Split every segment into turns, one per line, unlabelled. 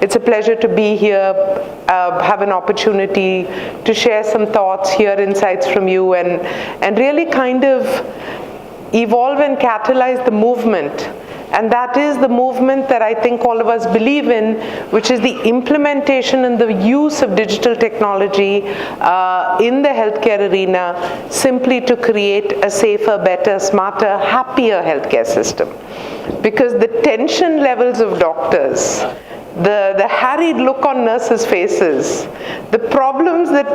It's a pleasure to be here, have an opportunity to share some thoughts, hear insights from you, and really kind of evolve and catalyze the movement. And that is the movement that I think all of us believe in, which is the implementation and the use of digital technology in the healthcare arena, simply to create a safer, better, smarter, happier healthcare system. Because the tension levels of doctors, the harried look on nurses' faces, the problems that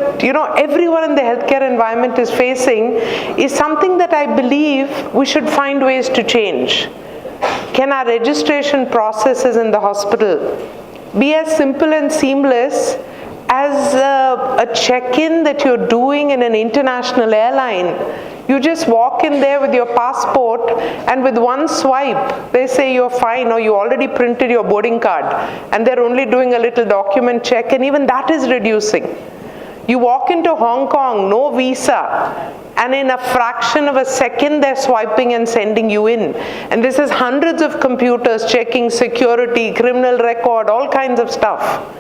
everyone in the healthcare environment is facing is something that I believe we should find ways to change. Can our registration processes in the hospital be as simple and seamless as a check-in that you're doing in an international airline? You just walk in there with your passport, and with one swipe, they say you're fine, or you already printed your boarding card, and they're only doing a little document check, and even that is reducing. You walk into Hong Kong, no visa, and in a fraction of a second, they're swiping and sending you in. And this is hundreds of computers checking security, criminal record, all kinds of stuff.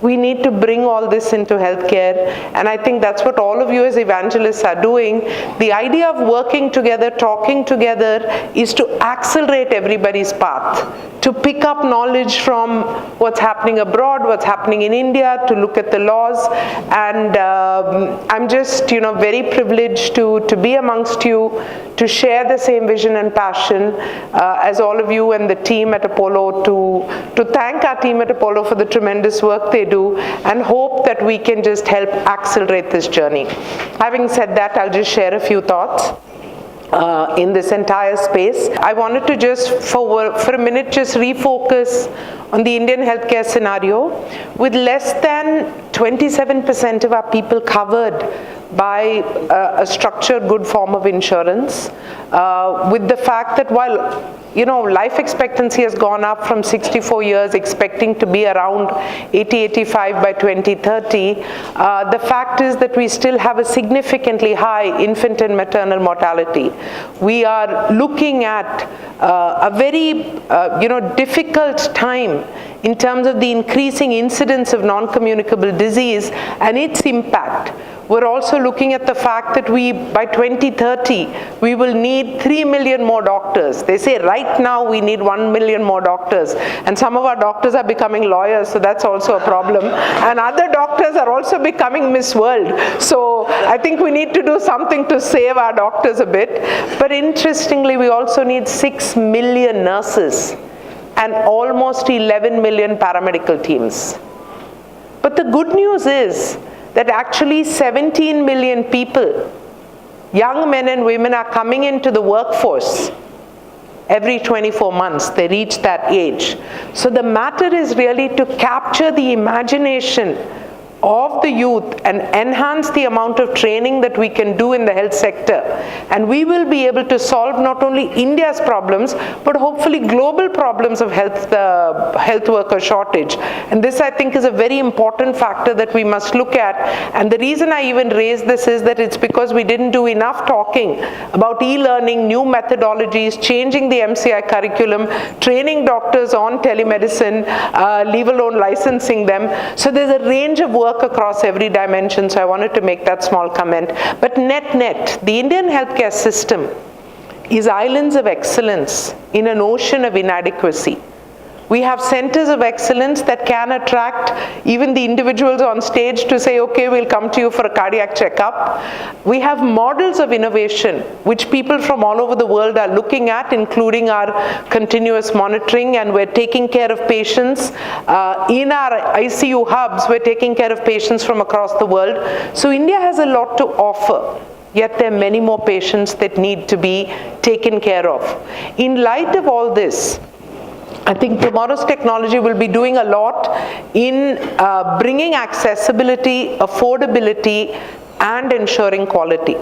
We need to bring all this into healthcare, and I think that's what all of you as evangelists are doing. The idea of working together, talking together, is to accelerate everybody's path, to pick up knowledge from what's happening abroad, what's happening in India, to look at the laws. And I'm just very privileged to be amongst you, to share the same vision and passion as all of you and the team at Apollo, to thank our team at Apollo for the tremendous work they do, and hope that we can just help accelerate this journey. Having said that, I'll just share a few thoughts in this entire space. I wanted to just for a minute just refocus on the Indian healthcare scenario. With less than 27% of our people covered by a structured good form of insurance, with the fact that while life expectancy has gone up from 64 years, expecting to be around 80-85 by 2030, the fact is that we still have a significantly high infant and maternal mortality. We are looking at a very difficult time in terms of the increasing incidence of non-communicable disease and its impact. We're also looking at the fact that by 2030, we will need 3 million more doctors. They say right now we need 1 million more doctors. And some of our doctors are becoming lawyers, so that's also a problem. And other doctors are also becoming Miss World. So I think we need to do something to save our doctors a bit. But interestingly, we also need 6 million nurses and almost 11 million paramedical teams. But the good news is that actually 17 million people, young men and women, are coming into the workforce every 24 months. They reach that age. So the matter is really to capture the imagination of the youth and enhance the amount of training that we can do in the health sector. And we will be able to solve not only India's problems, but hopefully global problems of health worker shortage. And this, I think, is a very important factor that we must look at. And the reason I even raise this is that it's because we didn't do enough talking about e-learning, new methodologies, changing the MCI curriculum, training doctors on telemedicine, leave alone licensing them. So there's a range of work across every dimension, so I wanted to make that small comment. But net, the Indian healthcare system is islands of excellence in an ocean of inadequacy. We have centers of excellence that can attract even the individuals on stage to say, okay, we'll come to you for a cardiac checkup. We have models of innovation which people from all over the world are looking at, including our continuous monitoring, and we're taking care of patients. In our ICU hubs, we're taking care of patients from across the world. So India has a lot to offer. Yet there are many more patients that need to be taken care of. In light of all this, I think tomorrow's technology will be doing a lot in bringing accessibility, affordability, and ensuring quality.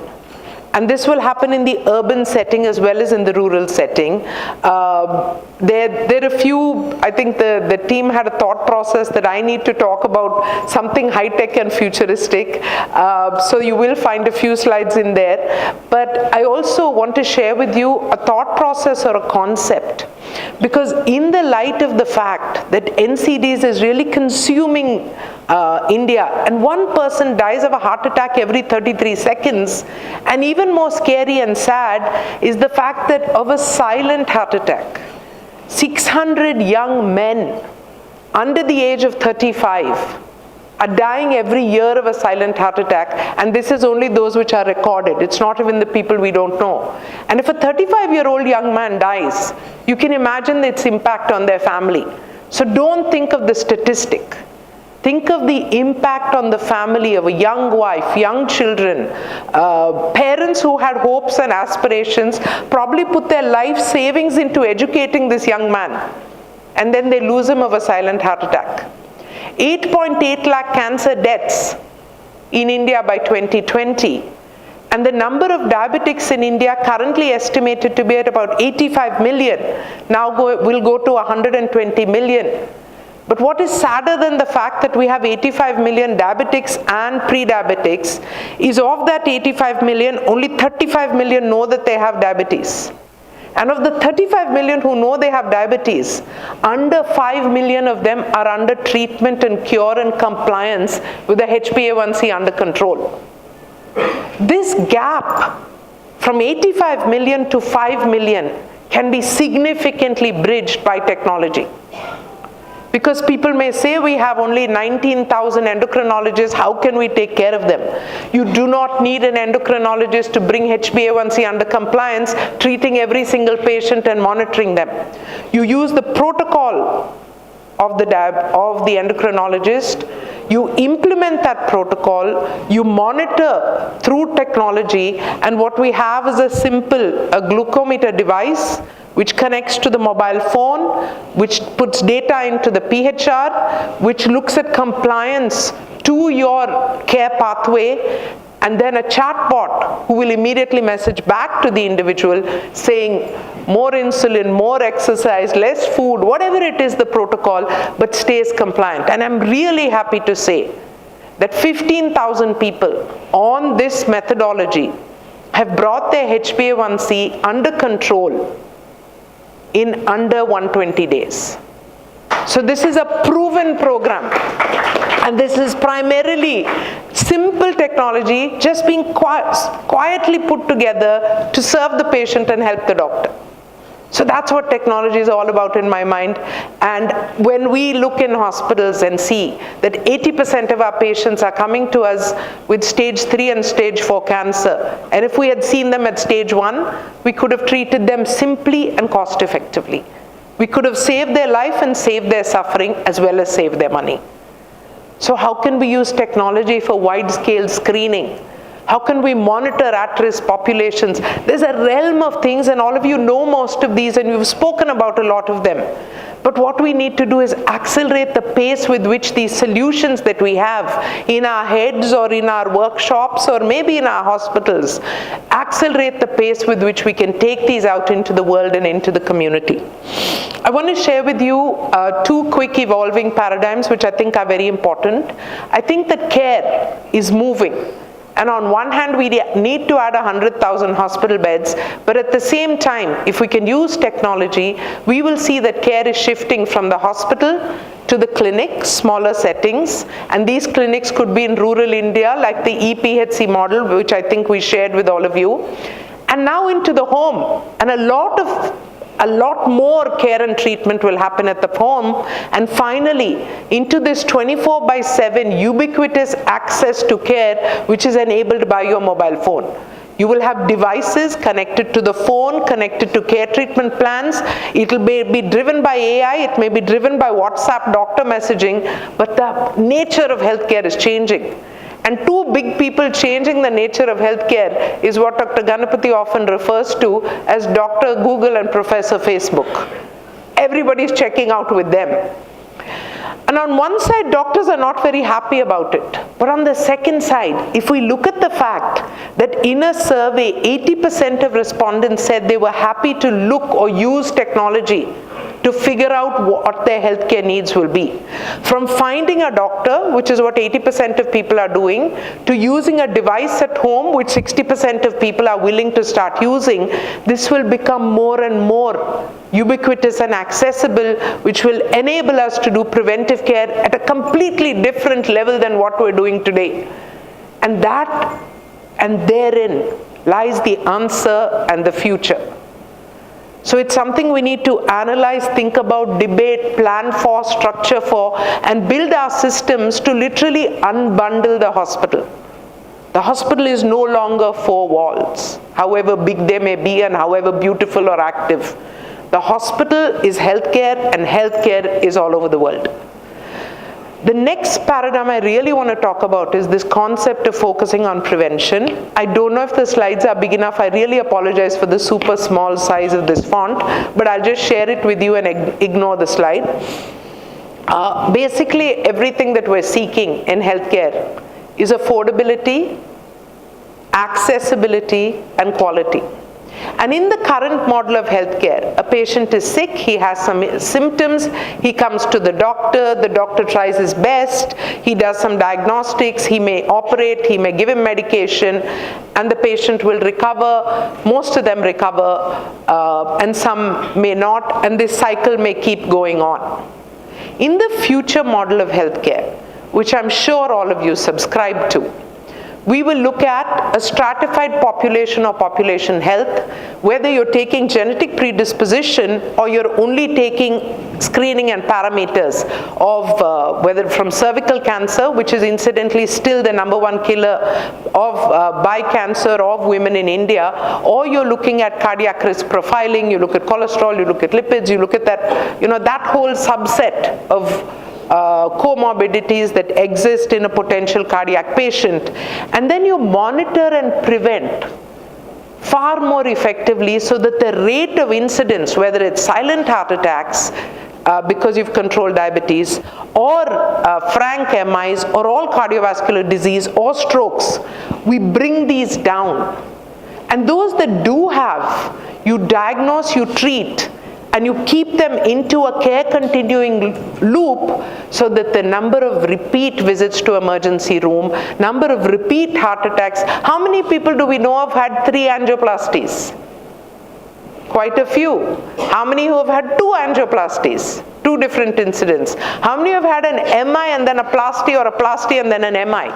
and this will happen in the urban setting as well as in the rural setting. There are a few, I think the team had a thought process that I need to talk about something high-tech and futuristic, so you will find a few slides in there. But I also want to share with you a thought process or a concept, because in the light of the fact that NCDs is really consuming India, and one person dies of a heart attack every 33 seconds, and even more scary and sad is the fact that of a silent heart attack, 600 young men under the age of 35 are dying every year of a silent heart attack, and this is only those which are recorded. It's not even the people we don't know. And if a 35-year-old young man dies, you can imagine its impact on their family. So don't think of the statistic. Think of the impact on the family of a young wife, young children, parents who had hopes and aspirations, probably put their life savings into educating this young man, and then they lose him of a silent heart attack. 8.8 lakh cancer deaths in India by 2020. And the number of diabetics in India currently estimated to be at about 85 million, now will go to 120 million. But what is sadder than the fact that we have 85 million diabetics and pre-diabetics is, of that 85 million, only 35 million know that they have diabetes. And of the 35 million who know they have diabetes, under 5 million of them are under treatment and cure and compliance with the HbA1c under control. This gap from 85 million to 5 million can be significantly bridged by technology. Because people may say we have only 19,000 endocrinologists, how can we take care of them? You do not need an endocrinologist to bring HbA1c under compliance, treating every single patient and monitoring them. You use the protocol of the endocrinologist, you implement that protocol, you monitor through technology, and what we have is a glucometer device which connects to the mobile phone, which puts data into the PHR, which looks at compliance to your care pathway, and then a chatbot who will immediately message back to the individual saying more insulin, more exercise, less food, whatever it is the protocol, but stays compliant. And I'm really happy to say that 15,000 people on this methodology have brought their HbA1c under control in under 120 days. So this is a proven program, and this is primarily simple technology just being quietly put together to serve the patient and help the doctor. So that's what technology is all about in my mind. And when we look in hospitals and see that 80% of our patients are coming to us with stage 3 and stage 4 cancer, and if we had seen them at stage 1, we could have treated them simply and cost effectively. We could have saved their life and saved their suffering as well as saved their money. So how can we use technology for wide-scale screening? How can we monitor at-risk populations? There's a realm of things, and all of you know most of these, and you've spoken about a lot of them. But what we need to do is accelerate the pace with which these solutions that we have in our heads or in our workshops or maybe in our hospitals, accelerate the pace with which we can take these out into the world and into the community. I want to share with you two quick evolving paradigms which I think are very important. I think that care is moving. And on one hand, we need to add 100,000 hospital beds, but at the same time, if we can use technology, we will see that care is shifting from the hospital to the clinic, smaller settings, and these clinics could be in rural India, like the EPHC model, which I think we shared with all of you, and now into the home, and a lot more care and treatment will happen at the home, and finally into this 24/7 ubiquitous access to care which is enabled by your mobile phone. You will have devices connected to the phone, connected to care treatment plans. It will be driven by AI, it may be driven by WhatsApp doctor messaging, but the nature of healthcare is changing. And two big people changing the nature of healthcare is what Dr. Ganapathy often refers to as Dr. Google and Professor Facebook. Everybody's checking out with them. And on one side, doctors are not very happy about it. But on the second side, if we look at the fact that in a survey, 80% of respondents said they were happy to look or use technology to figure out what their healthcare needs will be. From finding a doctor, which is what 80% of people are doing, to using a device at home, which 60% of people are willing to start using, this will become more and more ubiquitous and accessible, which will enable us to do preventive care at a completely different level than what we're doing today. And therein lies the answer and the future. So it's something we need to analyze, think about, debate, plan for, structure for, and build our systems to literally unbundle the hospital. The hospital is no longer four walls, however big they may be and however beautiful or active. The hospital is healthcare, and healthcare is all over the world. The next paradigm I really want to talk about is this concept of focusing on prevention. I don't know if the slides are big enough. I really apologize for the super small size of this font, but I'll just share it with you and ignore the slide. Basically, everything that we're seeking in healthcare is affordability, accessibility, and quality. And in the current model of healthcare, a patient is sick, he has some symptoms, he comes to the doctor tries his best, he does some diagnostics, he may operate, he may give him medication, and the patient will recover. Most of them recover, and some may not, and this cycle may keep going on. In the future model of healthcare, which I'm sure all of you subscribe to, we will look at a stratified population or population health, whether you're taking genetic predisposition or you're only taking screening and parameters of whether from cervical cancer, which is incidentally still the #1 killer of by cancer of women in India, or you're looking at cardiac risk profiling, you look at cholesterol, you look at lipids, you look at that, that whole subset of comorbidities that exist in a potential cardiac patient, and then you monitor and prevent far more effectively so that the rate of incidence, whether it's silent heart attacks because you've controlled diabetes, or frank MIs, or all cardiovascular disease, or strokes, we bring these down. And those that do have, you diagnose, you treat, and you keep them into a care continuing loop so that the number of repeat visits to emergency room, number of repeat heart attacks. How many people do we know have had 3 angioplasties? Quite a few. How many who have had 2 angioplasties? 2 different incidents. How many have had an MI and then a plasty, or a plasty and then an MI?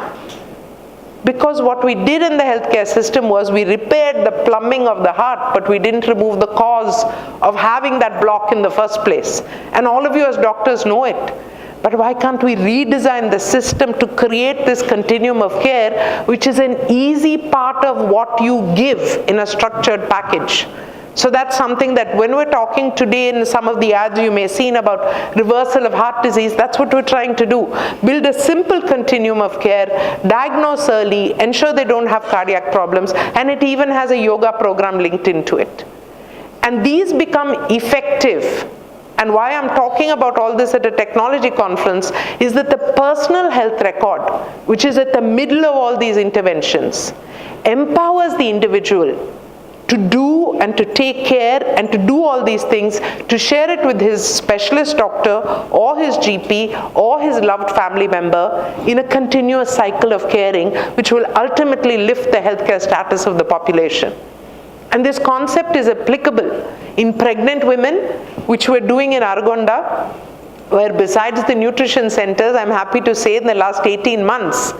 Because what we did in the healthcare system was we repaired the plumbing of the heart, but we didn't remove the cause of having that block in the first place. And all of you as doctors know it. But why can't we redesign the system to create this continuum of care, which is an easy part of what you give in a structured package? So that's something that when we're talking today in some of the ads you may have seen about reversal of heart disease, that's what we're trying to do. Build a simple continuum of care, diagnose early, ensure they don't have cardiac problems, and it even has a yoga program linked into it. And these become effective. And why I'm talking about all this at a technology conference is that the personal health record, which is at the middle of all these interventions, empowers the individual to do and to take care and to do all these things, to share it with his specialist doctor or his GP or his loved family member in a continuous cycle of caring, which will ultimately lift the healthcare status of the population. And this concept is applicable in pregnant women, which we're doing in Argonda, where besides the nutrition centers, I'm happy to say in the last 18 months,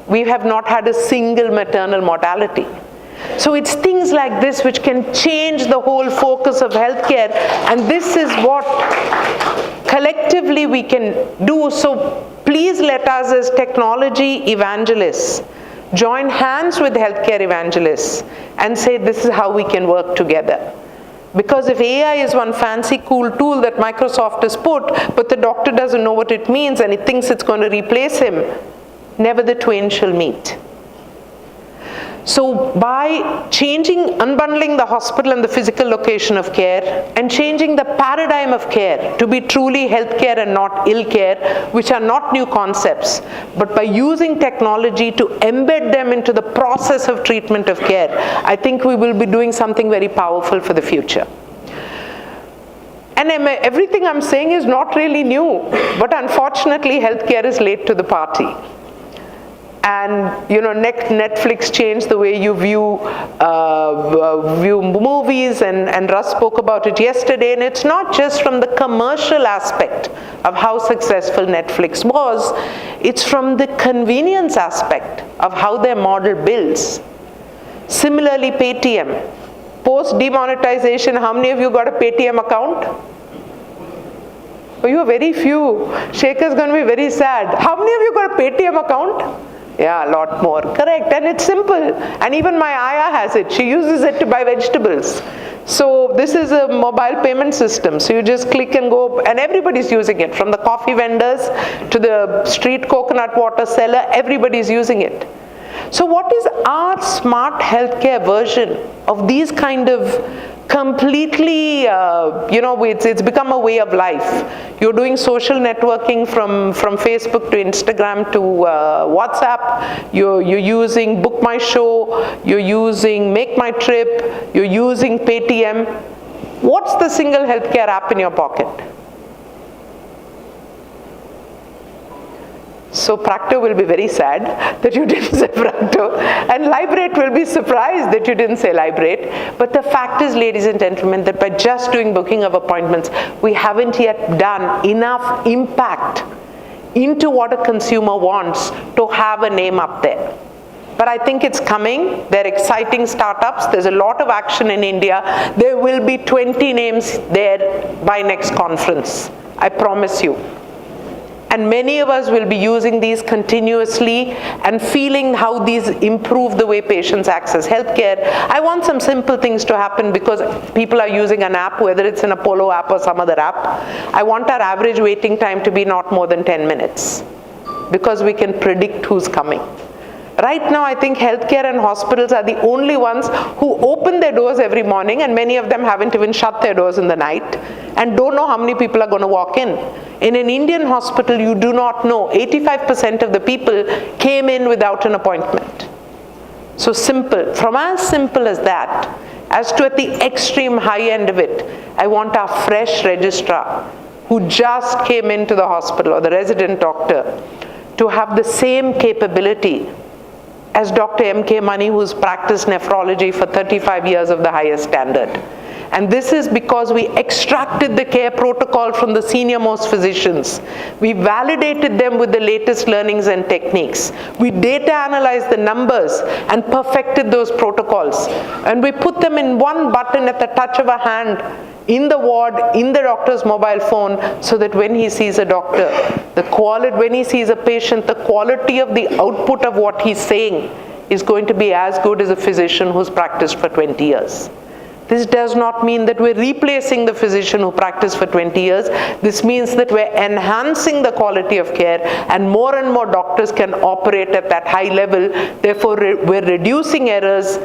we have not had a single maternal mortality. So it's things like this which can change the whole focus of healthcare, and this is what collectively we can do. So please let us as technology evangelists join hands with healthcare evangelists and say this is how we can work together. Because if AI is one fancy cool tool that Microsoft has put, but the doctor doesn't know what it means and he thinks it's going to replace him, never the twain shall meet. So by unbundling the hospital and the physical location of care and changing the paradigm of care to be truly healthcare and not ill care, which are not new concepts, but by using technology to embed them into the process of treatment of care, I think we will be doing something very powerful for the future. And everything I'm saying is not really new, but unfortunately healthcare is late to the party. And Netflix changed the way you view movies, and Russ spoke about it yesterday. And it's not just from the commercial aspect of how successful Netflix was, it's from the convenience aspect of how their model builds. Similarly, Paytm. Post demonetization, how many of you got a Paytm account? Oh, you are very few. Shekhar's going to be very sad. How many of you got a Paytm account? Yeah, a lot more. Correct. And it's simple. And even my Aya has it. She uses it to buy vegetables. So this is a mobile payment system. So you just click and go, and everybody's using it. From the coffee vendors to the street coconut water seller, everybody's using it. So what is our smart healthcare version of these kind of completely, it's become a way of life. You're doing social networking from Facebook to Instagram to WhatsApp. You're using Book My Show. You're using Make My Trip. You're using Paytm. What's the single healthcare app in your pocket? So Proctor will be very sad that you didn't say Proctor, and Librate will be surprised that you didn't say Librate. But the fact is, ladies and gentlemen, that by just doing booking of appointments, we haven't yet done enough impact into what a consumer wants to have a name up there. But I think it's coming. They're exciting startups. There's a lot of action in India. There will be 20 names there by next conference. I promise you. And many of us will be using these continuously and feeling how these improve the way patients access healthcare. I want some simple things to happen because people are using an app, whether it's an Apollo app or some other app. I want our average waiting time to be not more than 10 minutes because we can predict who's coming. Right now, I think healthcare and hospitals are the only ones who open their doors every morning, and many of them haven't even shut their doors in the night and don't know how many people are going to walk in. In an Indian hospital, you do not know. 85% of the people came in without an appointment. So simple. From as simple as that, as to at the extreme high end of it, I want our fresh registrar who just came into the hospital or the resident doctor to have the same capability as Dr. M.K. Mani, who's practiced nephrology for 35 years of the highest standard. And this is because we extracted the care protocol from the senior most physicians. We validated them with the latest learnings and techniques. We data analyzed the numbers and perfected those protocols. And we put them in one button at the touch of a hand in the ward, in the doctor's mobile phone, so that when he sees a doctor, when he sees a patient, the quality of the output of what he's saying is going to be as good as a physician who's practiced for 20 years. This does not mean that we're replacing the physician who practiced for 20 years. This means that we're enhancing the quality of care, and more doctors can operate at that high level. Therefore, we're reducing errors,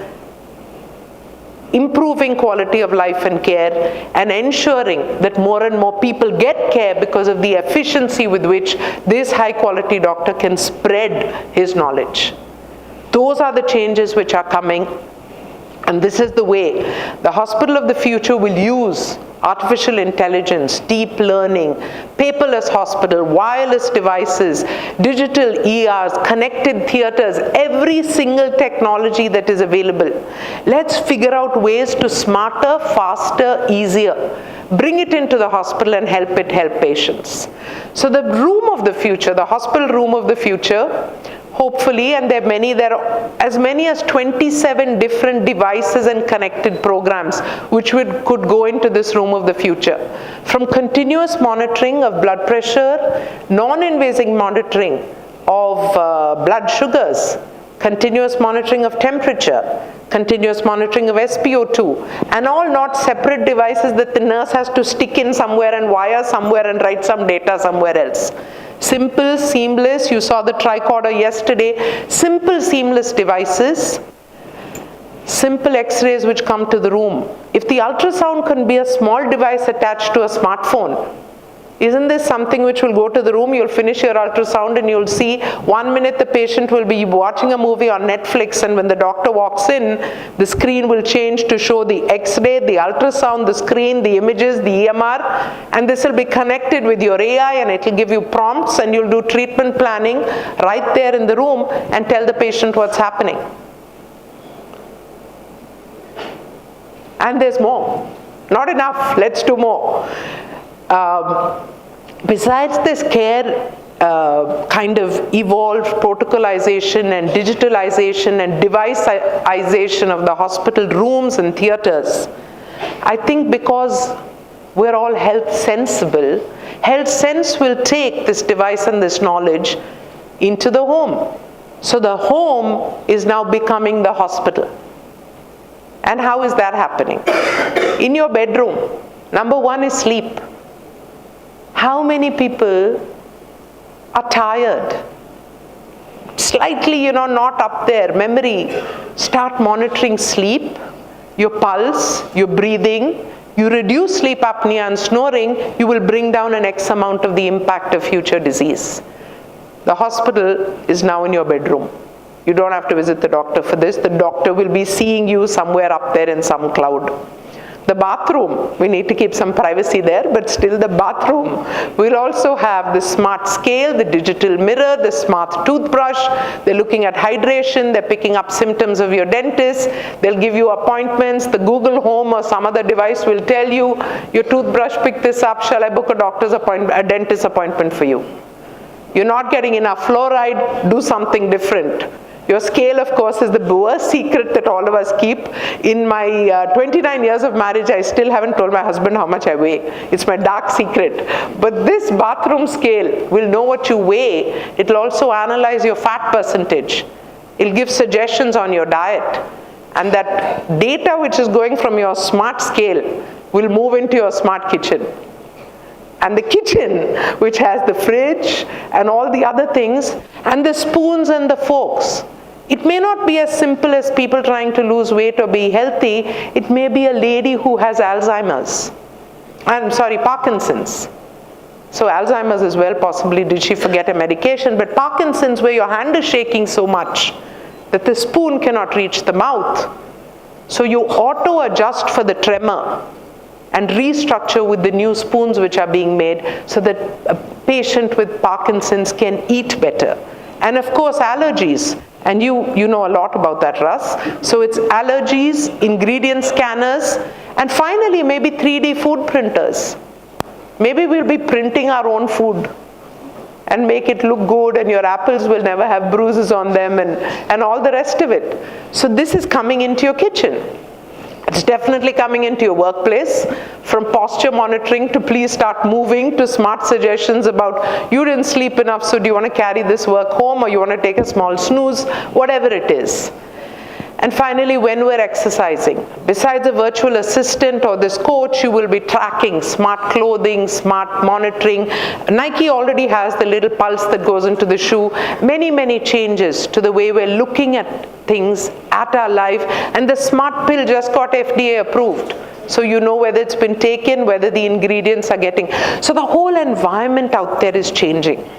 improving quality of life and care, and ensuring that more and more people get care because of the efficiency with which this high quality doctor can spread his knowledge. Those are the changes which are coming. And this is the way the hospital of the future will use artificial intelligence, deep learning, paperless hospital, wireless devices, digital ERs, connected theaters, every single technology that is available. Let's figure out ways to smarter, faster, easier. Bring it into the hospital and help patients. So the room of the future, the hospital room of the future, hopefully, and there are as many as 27 different devices and connected programs which could go into this room of the future. From continuous monitoring of blood pressure, non-invasive monitoring of blood sugars, continuous monitoring of temperature, continuous monitoring of SpO2, and all not separate devices that the nurse has to stick in somewhere and wire somewhere and write some data somewhere else. Simple, seamless, you saw the tricorder yesterday, simple, seamless devices simple x-rays which come to the room. If the ultrasound can be a small device attached to a smartphone, isn't this something which will go to the room? You'll finish your ultrasound and you'll see 1 minute the patient will be watching a movie on Netflix, and when the doctor walks in, the screen will change to show the x-ray, the ultrasound, the screen, the images, the EMR, and this will be connected with your AI, and it will give you prompts, and you'll do treatment planning right there in the room and tell the patient what's happening. And there's more. Not enough, let's do more. Besides this care kind of evolved protocolization and digitalization and deviceization of the hospital rooms and theaters, I think because we're all health sensible, health sense will take this device and this knowledge into the home. So the home is now becoming the hospital. And how is that happening? In your bedroom, number one is sleep. How many people are tired? Slightly, not up there. Memory. Start monitoring sleep, your pulse, your breathing. You reduce sleep apnea and snoring, you will bring down an X amount of the impact of future disease. The hospital is now in your bedroom. You don't have to visit the doctor for this. The doctor will be seeing you somewhere up there in some cloud. The bathroom, we need to keep some privacy there, but still the bathroom will also have the smart scale, the digital mirror, the smart toothbrush. They're looking at hydration, they're picking up symptoms of your dentist, they'll give you appointments. The Google Home or some other device will tell you, your toothbrush picked this up, shall I book a dentist appointment for you? You're not getting enough fluoride, do something different. Your scale, of course, is the worst secret that all of us keep. In my 29 years of marriage, I still haven't told my husband how much I weigh. It's my dark secret. But this bathroom scale will know what you weigh. It'll also analyze your fat percentage. It'll give suggestions on your diet. And that data which is going from your smart scale will move into your smart kitchen. And the kitchen, which has the fridge and all the other things, and the spoons and the forks. It may not be as simple as people trying to lose weight or be healthy. It may be a lady who has Parkinson's. So Alzheimer's as well, possibly did she forget a medication, but Parkinson's, where your hand is shaking so much that the spoon cannot reach the mouth. So you auto-adjust for the tremor and restructure with the new spoons which are being made so that a patient with Parkinson's can eat better. And of course, allergies. And you know a lot about that, Russ. So it's allergies, ingredient scanners, and finally maybe 3D food printers. Maybe we'll be printing our own food and make it look good, and your apples will never have bruises on them, and all the rest of it. So this is coming into your kitchen. It's definitely coming into your workplace, from posture monitoring to please start moving, to smart suggestions about you didn't sleep enough, so do you want to carry this work home, or you want to take a small snooze, whatever it is. And finally, when we're exercising, besides a virtual assistant or this coach, you will be tracking smart clothing, smart monitoring. Nike already has the little pulse that goes into the shoe. Many, many changes to the way we're looking at things at our life. And the smart pill just got FDA approved. So you know whether it's been taken, whether the ingredients are getting. So the whole environment out there is changing.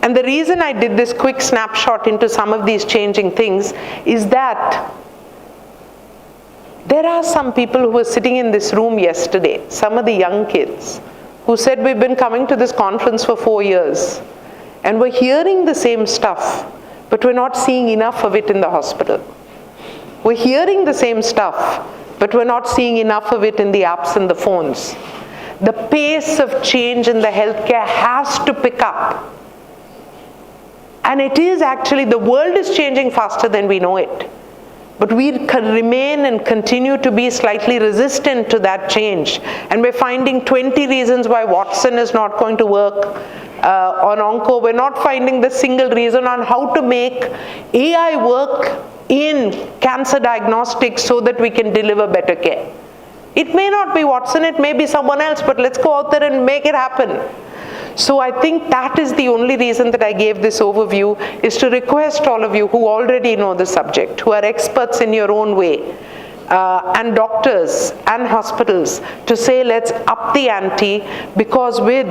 And the reason I did this quick snapshot into some of these changing things is that there are some people who were sitting in this room yesterday, some of the young kids, who said, we've been coming to this conference for 4 years, and we're hearing the same stuff, but we're not seeing enough of it in the hospital. We're hearing the same stuff, but we're not seeing enough of it in the apps and the phones. The pace of change in the healthcare has to pick up. And it is actually, the world is changing faster than we know it. But we can remain and continue to be slightly resistant to that change. And we're finding 20 reasons why Watson is not going to work on Onco. We're not finding the single reason on how to make AI work in cancer diagnostics so that we can deliver better care. It may not be Watson, it may be someone else, but let's go out there and make it happen. So I think that is the only reason that I gave this overview, is to request all of you who already know the subject, who are experts in your own way, and doctors and hospitals to say let's up the ante, because with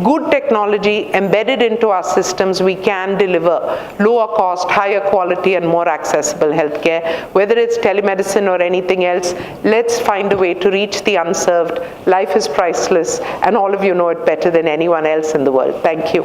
good technology embedded into our systems, we can deliver lower cost, higher quality, and more accessible healthcare. Whether it's telemedicine or anything else, let's find a way to reach the unserved. Life is priceless, and all of you know it better than anyone else in the world. Thank you.